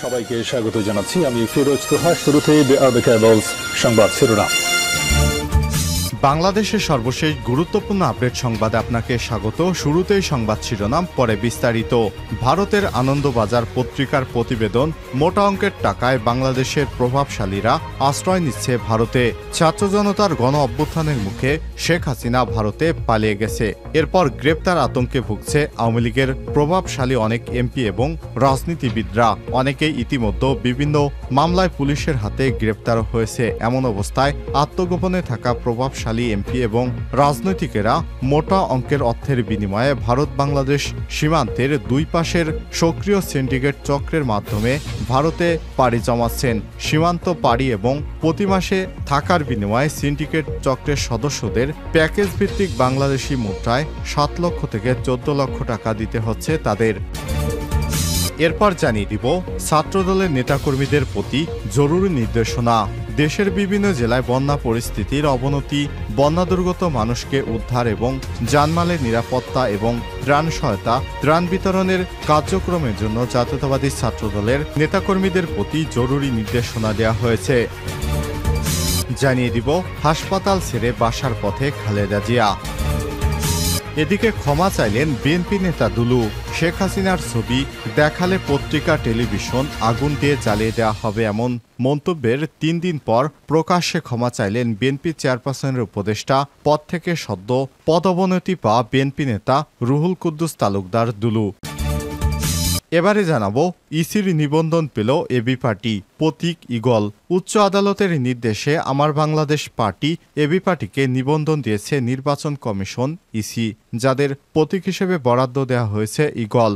সবাইকে স্বাগত জানাচ্ছি। আমি ফিরোজ তোহা। শুরুতেই সংবাদ শিরোনাম। বাংলাদেশের সর্বশেষ গুরুত্বপূর্ণ আপডেট সংবাদে আপনাকে স্বাগত। শুরুতেই সংবাদ শিরোনাম, পরে বিস্তারিত। ভারতের আনন্দবাজার পত্রিকার প্রতিবেদন, মোটা অঙ্কের টাকায় বাংলাদেশের প্রভাবশালীরা আশ্রয় নিচ্ছে ভারতে। ছাত্র জনতার গণ অভ্যুত্থানের মুখে শেখ হাসিনা ভারতে পালিয়ে গেছে। এরপর গ্রেপ্তার আতঙ্কে ভুগছে আওয়ামী লীগের প্রভাবশালী অনেক এমপি এবং রাজনীতিবিদরা। অনেকেই ইতিমধ্যে বিভিন্ন মামলায় পুলিশের হাতে গ্রেপ্তার হয়েছে। এমন অবস্থায় আত্মগোপনে থাকা প্রভাবশালী এমপি এবং রাজনৈতিকেরা মোটা অঙ্কের অর্থের বিনিময়ে ভারত বাংলাদেশ সীমান্তের দুই পাশের সক্রিয় সিন্ডিকেট চক্রের মাধ্যমে ভারতে পাড়ি জমাচ্ছেন। সীমান্ত পাড়ি এবং প্রতি মাসে থাকার বিনিময়ে সিন্ডিকেট চক্রের সদস্যদের প্যাকেজ ভিত্তিক বাংলাদেশি মুদ্রায় 7 লক্ষ থেকে 14 লক্ষ টাকা দিতে হচ্ছে তাদের। এরপর জানিয়ে দিব ছাত্রদলের নেতাকর্মীদের প্রতি জরুরি নির্দেশনা। দেশের বিভিন্ন জেলায় বন্যা পরিস্থিতির অবনতি, বন্যা দুর্গত মানুষকে উদ্ধার এবং জানমালের নিরাপত্তা এবং ত্রাণ সহায়তা, ত্রাণ বিতরণের কার্যক্রমের জন্য জাতীয়তাবাদী ছাত্রদলের নেতাকর্মীদের প্রতি জরুরি নির্দেশনা দেওয়া হয়েছে। জানিয়ে দিব হাসপাতাল ছেড়ে বাসার পথে খালেদা জিয়া। এদিকে ক্ষমা চাইলেন বিএনপি নেতা দুলু। শেখ হাসিনার ছবি দেখালে পত্রিকা টেলিভিশন আগুন দিয়ে জ্বালিয়ে দেওয়া হবে, এমন মন্তব্যের 3 দিন পর প্রকাশ্যে ক্ষমা চাইলেন বিএনপি চেয়ারপারসনের উপদেষ্টা পদ থেকে সদ্য পদোন্নতি পাওয়া বিএনপি নেতা রুহুল কুদ্দুস তালুকদার দুলু। এবারে জানাবো ইসির নিবন্ধন পেল এবি পার্টি, প্রতীক ঈগল। উচ্চ আদালতের নির্দেশে আমার বাংলাদেশ পার্টি এবি পার্টিকে নিবন্ধন দিয়েছে নির্বাচন কমিশন ইসি, যাদের প্রতীক হিসেবে বরাদ্দ দেওয়া হয়েছে ঈগল।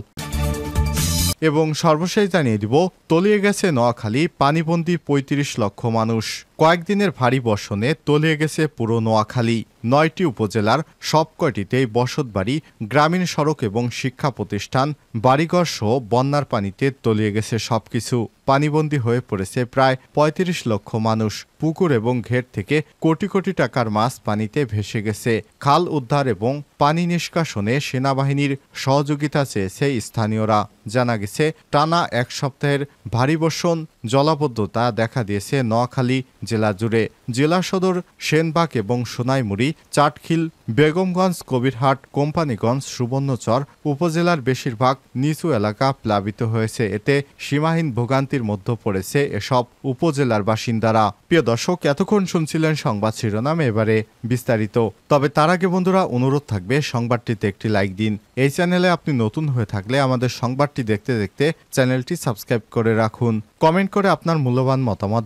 এবং সর্বশেষ জানিয়ে দিব তলিয়ে গেছে নোয়াখালী, পানিবন্দী 35 লক্ষ মানুষ। কয়েকদিনের ভারী বর্ষণে তলিয়ে গেছে পুরো নোয়াখালী। 9টি উপজেলার সবকয়টিতেই বসতবাড়ি, গ্রামীণ সড়ক এবং শিক্ষা প্রতিষ্ঠান, বাড়িঘর সহ বন্যার পানিতে তলিয়ে গেছে সবকিছু। পানিবন্দী হয়ে পড়েছে প্রায় 35 লক্ষ মানুষ। পুকুর এবং ঘের থেকে কোটি কোটি টাকার মাছ পানিতে ভেসে গেছে। খাল উদ্ধার এবং পানি নিষ্কাশনে সেনাবাহিনীর সহযোগিতা চেয়েছে স্থানীয়রা। জানা গেছে টানা 1 সপ্তাহের ভারী বর্ষণ জলাবদ্ধতা দেখা দিয়েছে নোয়াখালী জেলা জুড়ে। জেলা সদর সেনবাগ এবং সোনাইমুড়ি, চাটখিল, বেগমগঞ্জ, কবিরহাট, কোম্পানিগঞ্জ, সুবর্ণচর উপজেলার বেশিরভাগ নিচু এলাকা প্লাবিত হয়েছে। এতে সীমাহীন ভোগান্তির মধ্যে পড়েছে এসব উপজেলার বাসিন্দারা। প্রিয় দর্শক, এতক্ষণ শুনছিলেন সংবাদ শিরোনাম, এবারে বিস্তারিত। তবে তার আগে বন্ধুরা অনুরোধ থাকবে সংবাদটিতে একটি লাইক দিন। এই চ্যানেলে আপনি নতুন হয়ে থাকলে আমাদের সংবাদটি দেখতে দেখতে চ্যানেলটি সাবস্ক্রাইব করে রাখুন। কমেন্ট করে আপনার মূল্যবান মতামত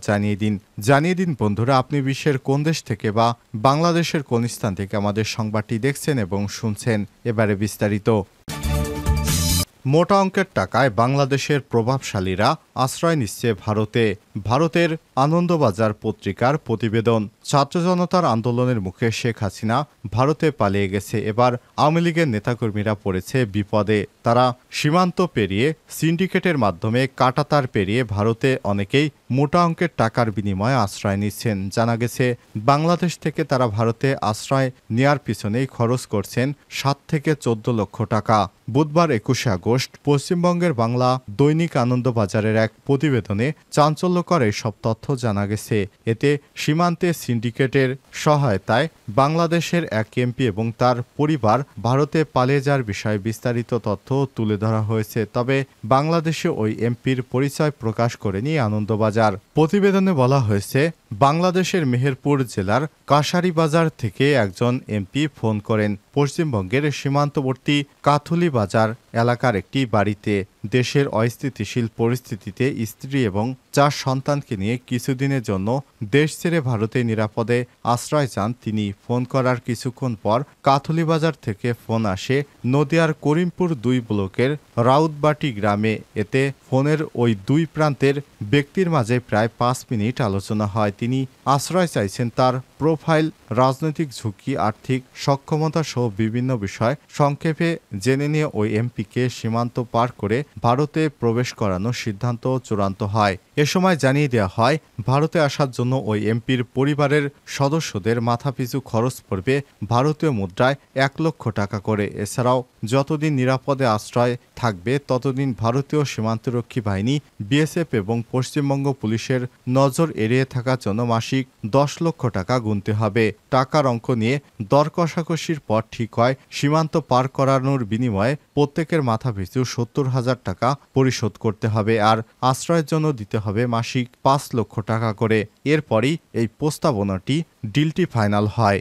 জানিয়ে দিন বন্ধুরা, আপনি বিশ্বের কোন দেশ থেকে বা বাংলাদেশের কোন স্থান থেকে আমাদের সংবাদটি দেখছেন এবং শুনছেন। এবারে বিস্তারিত। মোটা অঙ্কের টাকায় বাংলাদেশের প্রভাবশালীরা আশ্রয় নিচ্ছে ভারতে। ভারতের আনন্দবাজার পত্রিকার প্রতিবেদন, ছাত্র জনতার আন্দোলনের মুখে শেখ হাসিনা ভারতে পালিয়ে গেছে। এবার আওয়ামী লীগের নেতাকর্মীরা পড়েছে বিপদে। তারা সীমান্ত পেরিয়ে সিন্ডিকেটের মাধ্যমে কাঁটাতার পেরিয়ে ভারতে অনেকেই মোটা অঙ্কের টাকার বিনিময়ে আশ্রয় নিচ্ছেন। জানা গেছে বাংলাদেশ থেকে তারা ভারতে আশ্রয় নেয়ার পিছনেই খরচ করছেন 7 থেকে 14 লক্ষ টাকা। বুধবার 21 আগস্ট পশ্চিমবঙ্গের বাংলা দৈনিক আনন্দবাজারের এক প্রতিবেদনে চাঞ্চল্যকর এইসব তথ্য জানা গেছে। এতে সীমান্তে সিন্ডিকেটের সহায়তায় বাংলাদেশের এক এমপি এবং তার পরিবার ভারতে পালিয়ে যাওয়ার বিষয়ে বিস্তারিত তথ্য তুলে ধরা হয়েছে। তবে বাংলাদেশে ওই এমপির পরিচয় প্রকাশ করেনি আনন্দবাজার। প্রতিবেদনে বলা হয়েছে, বাংলাদেশের মেহেরপুর জেলার কাশারিবাজার থেকে একজন এমপি ফোন করেন পশ্চিমবঙ্গের সীমান্তবর্তী কাথুলি বাজার এলাকার একটি বাড়িতে। দেশের অস্থিতিশীল পরিস্থিতিতে স্ত্রী এবং 4 সন্তানকে নিয়ে কিছুদিনের জন্য দেশ ছেড়ে ভারতে নিরাপদে আশ্রয় চান তিনি। ফোন করার কিছুক্ষণ পর কাথুলিবাজার থেকে ফোন আসে নদিয়ার করিমপুর 2 ব্লকের রাউতবাটি গ্রামে। এতে ফোনের ওই 2 প্রান্তের ব্যক্তির মাঝে প্রায় 5 মিনিট আলোচনা হয়। তিনি আশ্রয় চাইছেন তার প্রোফাইল, রাজনৈতিক ঝুঁকি, আর্থিক সক্ষমতা সহ বিভিন্ন বিষয় সংক্ষেপে জেনে নিয়ে ওই এমপিকে সীমান্ত পার করে ভারতে প্রবেশ করানোর সিদ্ধান্ত চূড়ান্ত হয়। এ সময় জানিয়ে দেওয়া হয়, ভারতে আসার জন্য ওই এমপির পরিবারের সদস্যদের মাথাপিছু খরচ পড়বে ভারতীয় মুদ্রায় 1 লক্ষ টাকা করে। এছাড়াও যতদিন নিরাপদে আশ্রয় থাকবে ততদিন ভারতীয় সীমান্তরক্ষী বাহিনী, বিএসএফ এবং পশ্চিমবঙ্গ পুলিশের নজর এড়িয়ে থাকার জন্য মাসিক 10 লক্ষ টাকা গুনতে হবে। টাকার অঙ্ক নিয়ে দর কষাকষির পর ঠিক হয়, সীমান্ত পার করানোর বিনিময়ে প্রত্যেকের মাথাপিছু 70,000 টাকা পরিশোধ করতে হবে, আর আশ্রয়ের জন্য দিতে হবে মাসিক 5 লক্ষ টাকা করে। এরপরই এই প্রস্তাবনাটি ডিলটি ফাইনাল হয়।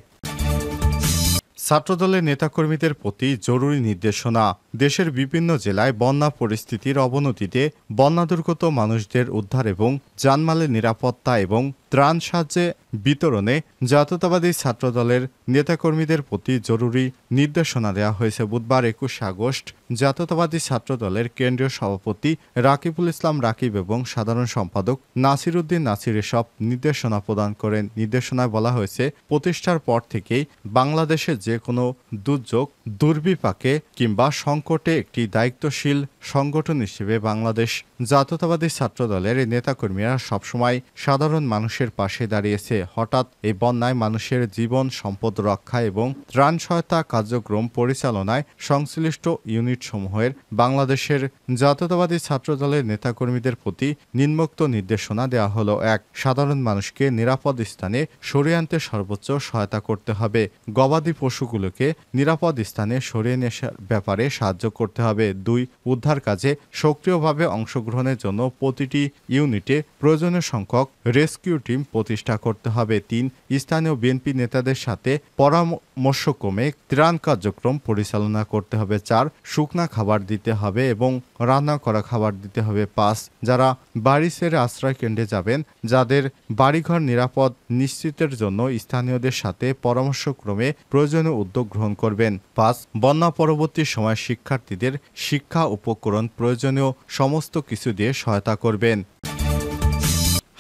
ছাত্রদলের নেতাকর্মীদের প্রতি জরুরি নির্দেশনা। দেশের বিভিন্ন জেলায় বন্যা পরিস্থিতির অবনতিতে বন্যাদুর্গত মানুষদের উদ্ধার এবং জানমালের নিরাপত্তা এবং ত্রাণ সাহায্যে বিতরণে জাতীয়তাবাদী ছাত্রদলের নেতাকর্মীদের প্রতি জরুরি নির্দেশনা দেওয়া হয়েছে। বুধবার 21 আগস্ট জাতীয়তাবাদী ছাত্রদলের কেন্দ্রীয় সভাপতি রাকিবুল ইসলাম রাকিব এবং সাধারণ সম্পাদক নাসির উদ্দিন নাসির এসব নির্দেশনা প্রদান করেন। নির্দেশনায় বলা হয়েছে, প্রতিষ্ঠার পর থেকেই বাংলাদেশে যে কোনো দুর্যোগ, দুর্বিপাকে কিংবা সংকটে একটি দায়িত্বশীল সংগঠন হিসেবে বাংলাদেশ জাতীয়তাবাদী ছাত্রদলের নেতাকর্মীরা সবসময় সাধারণ মানুষের পাশে দাঁড়িয়েছে। হঠাৎ এই বন্যায় মানুষের জীবন সম্পদ রক্ষা এবং ত্রাণ সহায়তা কার্যক্রম পরিচালনায় সংশ্লিষ্ট ইউনিটসমূহের বাংলাদেশের জাতীয়তাবাদী ছাত্রদলের নেতাকর্মীদের প্রতি নিম্নোক্ত নির্দেশনা দেওয়া হলো। 1. সাধারণ মানুষকে নিরাপদ স্থানে সরিয়ে আনতে সর্বোচ্চ সহায়তা করতে হবে। গবাদি পশুগুলোকে নিরাপদ স্থানে সরিয়ে নেওয়ার ব্যাপারে সাহায্য করতে হবে। 2. উদ্ধার কাজে সক্রিয়ভাবে অংশগ্রহণের জন্য প্রতিটি ইউনিটে প্রয়োজনীয় সংখ্যক রেস্কিউ টিম প্রতিষ্ঠা করতে হবে। 3. স্থানীয় বিএনপি নেতাদের সাথে পরামর্শক্রমে ত্রাণ কার্যক্রম পরিচালনা করতে হবে। 4. শুকনা খাবার দিতে হবে এবং রান্না করা খাবার দিতে হবে। 5. যারা বাড়ি ছেড়ে আশ্রয় কেন্দ্রে যাবেন, যাদের বাড়িঘর নিরাপদ নিশ্চিতের জন্য স্থানীয়দের সাথে পরামর্শক্রমে প্রয়োজনীয় উদ্যোগ গ্রহণ করবেন। 5. বন্যা পরবর্তী সময় শিক্ষার্থীদের শিক্ষা উপকরণ প্রয়োজনীয় সমস্ত কিছু দিয়ে সহায়তা করবেন।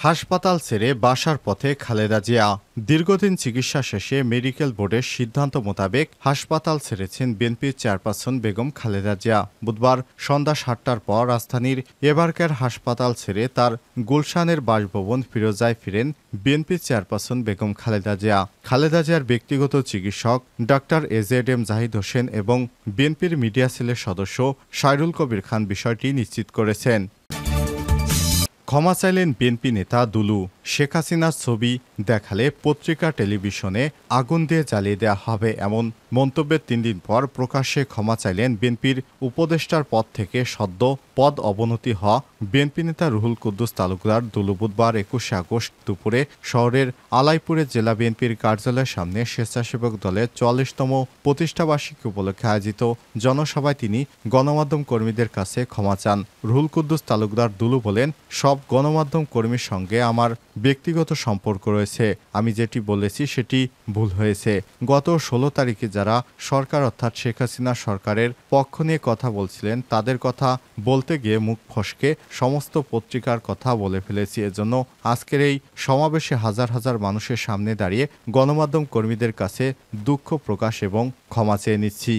হাসপাতাল ছেড়ে বাসার পথে খালেদা জিয়া। দীর্ঘদিন চিকিৎসা শেষে মেডিকেল বোর্ডের সিদ্ধান্ত মোতাবেক হাসপাতাল ছেড়েছেন বিএনপির চেয়ারপারসন বেগম খালেদা জিয়া। বুধবার সন্ধ্যা 7টার পর রাজধানীর এবারকার হাসপাতাল ছেড়ে তার গুলশানের বাসভবন ফিরোজায় ফিরেন বিএনপির চেয়ারপারসন বেগম খালেদা জিয়া। খালেদা জিয়ার ব্যক্তিগত চিকিৎসক ডাক্তার এজেডএম জাহিদ হোসেন এবং বিএনপির মিডিয়া সেলের সদস্য সাইরুল কবির খান বিষয়টি নিশ্চিত করেছেন। ক্ষমা চাইলেন বিএনপি নেতা দুলু। শেখ হাসিনার ছবি দেখালে পত্রিকা, টেলিভিশনে আগুন দিয়ে জ্বালিয়ে দেওয়া হবে, এমন মন্তব্যের 3 দিন পর প্রকাশ্যে ক্ষমা চাইলেন বিএনপির উপদেষ্টার পদ থেকে সদ্য পদ অবনতি হওয়া বিএনপি নেতা রুহুল কুদ্দুস তালুকদার দুলু। বুধবার 21 আগস্ট দুপুরে শহরের আলাইপুরে জেলা বিএনপির কার্যালয়ের সামনে স্বেচ্ছাসেবক দলের 44তম প্রতিষ্ঠাবার্ষিকী উপলক্ষে আয়োজিত জনসভায় তিনি গণমাধ্যম কর্মীদের কাছে ক্ষমা চান। রুহুল কুদ্দুস তালুকদার দুলু বলেন, সব গণমাধ্যম কর্মীর সঙ্গে আমার ব্যক্তিগত সম্পর্ক রয়েছে। আমি যেটি বলেছি সেটি ভুল হয়েছে। গত 16 তারিখে যারা সরকার অর্থাৎ শেখ হাসিনা সরকারের পক্ষ নিয়ে কথা বলছিলেন, তাদের কথা বলতে গিয়ে মুখ ফসকে সমস্ত পত্রিকার কথা বলে ফেলেছি। এজন্য আজকের এই সমাবেশে হাজার হাজার মানুষের সামনে দাঁড়িয়ে গণমাধ্যম কর্মীদের কাছে দুঃখ প্রকাশ এবং ক্ষমা চেয়ে নিচ্ছি।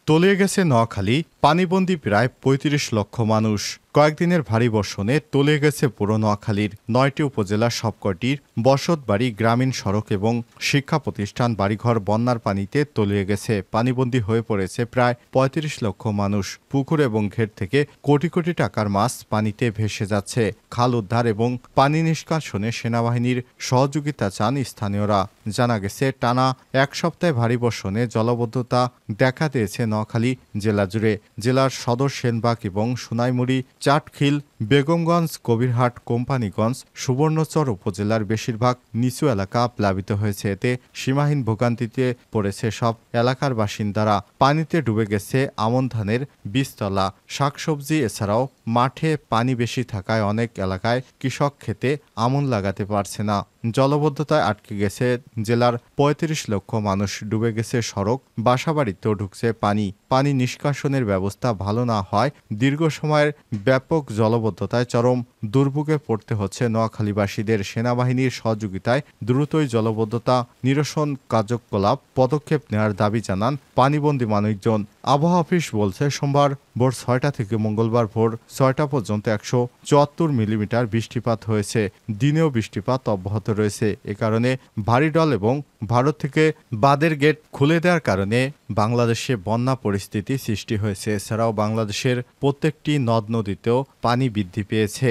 তলিয়ে গেছে নোয়াখালী, পানিবন্দী প্রায় 35 লক্ষ মানুষ। কয়েকদিনের ভারী বর্ষণে তলিয়ে গেছে পুরো নোয়াখালীর 9টি উপজেলার সবকটির বসতবাড়ি, গ্রামীণ সড়ক এবং শিক্ষা প্রতিষ্ঠান, বাড়িঘর বন্যার পানিতে তলিয়ে গেছে। পানিবন্দী হয়ে পড়েছে প্রায় 35 লক্ষ মানুষ। পুকুর এবং ঘের থেকে কোটি কোটি টাকার মাছ পানিতে ভেসে যাচ্ছে। খাল উদ্ধার এবং পানি নিষ্কাশনে সেনাবাহিনীর সহযোগিতা চান স্থানীয়রা। জানা গেছে, টানা 1 সপ্তাহে ভারী বর্ষণে জলাবদ্ধতা দেখা দিয়েছে নোয়াখালী জেলা জুড়ে। জেলার সদর সেনবাগ এবং সোনাইমুড়ি, চাটখিল, বেগমগঞ্জ, কবিরহাট, কোম্পানীগঞ্জ, সুবর্ণচর উপজেলার বেশিরভাগ নিচু এলাকা প্লাবিত হয়েছে। এতে সীমাহীন ভোগান্তিতে পড়েছে সব এলাকার বাসিন্দারা। পানিতে ডুবে গেছে আমন ধানের বীজতলা, শাকসবজি। এছাড়াও মাঠে পানি বেশি থাকায় অনেক এলাকায় কৃষক খেতে আমন লাগাতে পারছে না। জলবদ্ধতায় আটকে গেছে জেলার 35 লক্ষ মানুষ। ডুবে গেছে সড়ক, বাসাবাড়িতেও ঢুকছে পানি। পানি নিষ্কাশনের ব্যবস্থা ভালো না হয় দীর্ঘ সময়ের ব্যাপক জলবদ্ধতায় চরম দুর্ভোগে পড়তে হচ্ছে নোয়াখালীবাসীদের। সেনাবাহিনীর সহযোগিতায় দ্রুতই জলাবদ্ধতা নিরসন কার্যকলাপ পদক্ষেপ নেওয়ার দাবি জানান পানিবন্দী মানুষজন। আবহাওয়া অফিস বলছে সোমবার ভোর 6টা থেকে মঙ্গলবার ভোর 6টা পর্যন্ত 174 মিলিমিটার বৃষ্টিপাত হয়েছে। দিনেও বৃষ্টিপাত অব্যাহত রয়েছে। এ কারণে ভারী ঢল এবং ভারত থেকে বাঁধের গেট খুলে দেওয়ার কারণে বাংলাদেশে বন্যা পরিস্থিতি সৃষ্টি হয়েছে। এছাড়াও বাংলাদেশের প্রত্যেকটি নদ নদীতেও পানি বৃদ্ধি পেয়েছে।